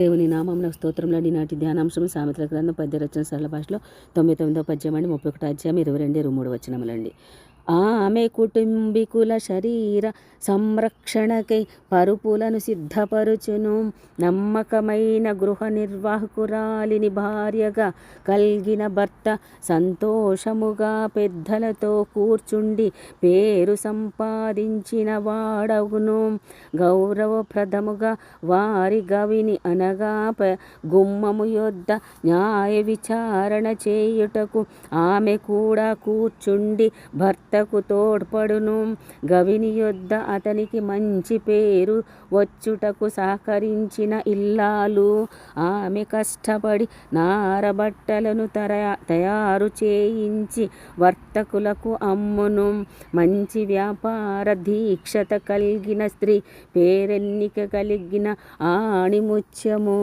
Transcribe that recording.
దేవుని నామమున స్తోత్రంలో ఈనాటి ధ్యానాంశం సామెతల గ్రంథం పద్య రచన సరళ భాషలో 99వ పద్యం అండి, 31వ అధ్యాయం 22-23 వచనములండి. ఆమె కుటుంబీకుల శరీర సంరక్షణకై పరుపులను సిద్ధపరుచును. నమ్మకమైన గృహ నిర్వాహకురాలిని భార్యగా కలిగిన భర్త సంతోషముగా పెద్దలతో కూర్చుండి పేరు సంపాదించిన వాడవును. గౌరవప్రదముగా వారి గవిని అనగా గుమ్మము యొద్ద న్యాయ విచారణ చేయుటకు ఆమె కూడా కూర్చుండి భర్తకు తోడ్పడును. గవిని యొద్ద అతనికి మంచి పేరు వచ్చుటకు సహకరించిన ఇల్లాలు. ఆమె కష్టపడి నారబట్టలను తయారు చేయించి వర్తకులకు అమ్మును. మంచి వ్యాపార దీక్షత కలిగిన స్త్రీ పేరెన్నిక కలిగిన ఆణిముత్యము.